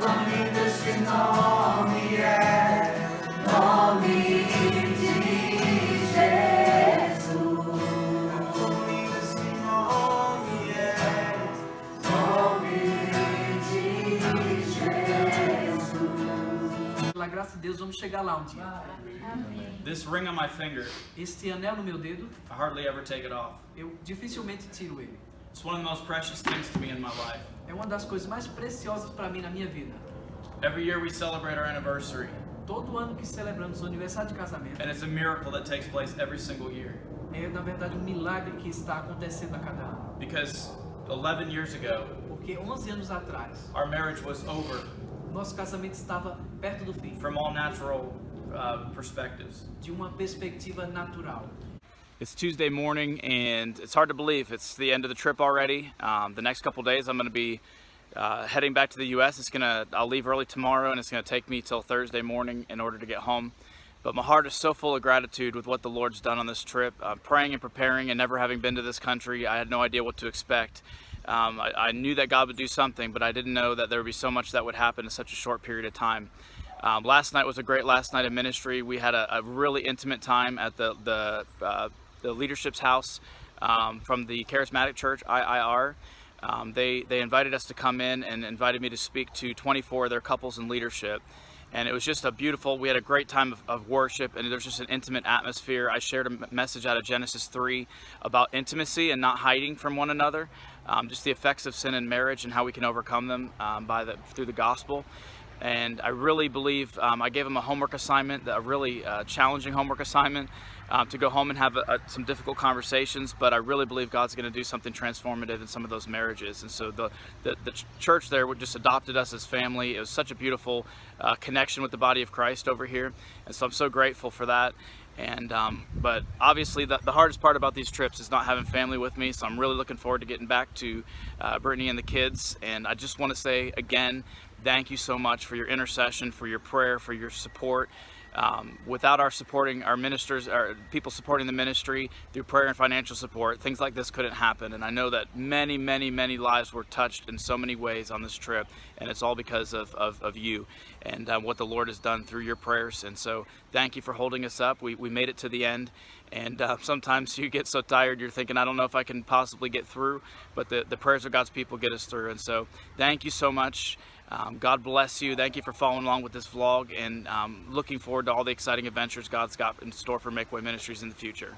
Comigo esse nome é nome de Jesus. Comigo esse nome é nome de Jesus. Pela graça de Deus, vamos chegar lá um dia. Amém. This ring on my finger, Este anel no meu dedo, I hardly ever take it off. eu dificilmente tiro ele. It's one of the most precious things to me in my life. É uma das coisas mais preciosas para mim na minha vida. Every year we celebrate our anniversary, Todo ano que celebramos o aniversário de casamento, and it's a miracle that takes place every single year. é na verdade um milagre que está acontecendo a cada ano. Because 11 years ago, Porque 11 anos atrás, our marriage was over nosso casamento estava perto do fim, from all natural perspectives. de uma perspectiva natural. It's Tuesday morning, and it's hard to believe it's the end of the trip already. The next couple days, I'm going to be heading back to the U.S. I'll leave early tomorrow, and it's going to take me till Thursday morning in order to get home. But my heart is so full of gratitude with what the Lord's done on this trip. Praying and preparing, and never having been to this country, I had no idea what to expect. I knew that God would do something, but I didn't know that there would be so much that would happen in such a short period of time. Last night was a great last night of ministry. We had a really intimate time at the leadership's house from the Charismatic Church, IIR. They invited us to come in and invited me to speak to 24 of their couples in leadership. And it was just we had a great time of worship, and there's just an intimate atmosphere. I shared a message out of Genesis 3 about intimacy and not hiding from one another, just the effects of sin in marriage and how we can overcome them through the gospel. And I really believe I gave them a homework assignment, a really challenging homework assignment, to go home and have some difficult conversations. But I really believe God's going to do something transformative in some of those marriages. And so the church there just adopted us as family. It was such a beautiful connection with the body of Christ over here. And so I'm so grateful for that. And but obviously the hardest part about these trips is not having family with me. So I'm really looking forward to getting back to Brittany and the kids. And I just want to say again, thank you so much for your intercession, for your prayer, for your support. Without our ministers, our people supporting the ministry through prayer and financial support, things like this couldn't happen. And I know that many, many, many lives were touched in so many ways on this trip, and it's all because of you and what the Lord has done through your prayers. And so thank you for holding us up. We made it to the end, and sometimes you get so tired you're thinking, I don't know if I can possibly get through, but the prayers of God's people get us through. And so thank you so much. God bless you. Thank you for following along with this vlog, and looking forward to all the exciting adventures God's got in store for Makeway Ministries in the future.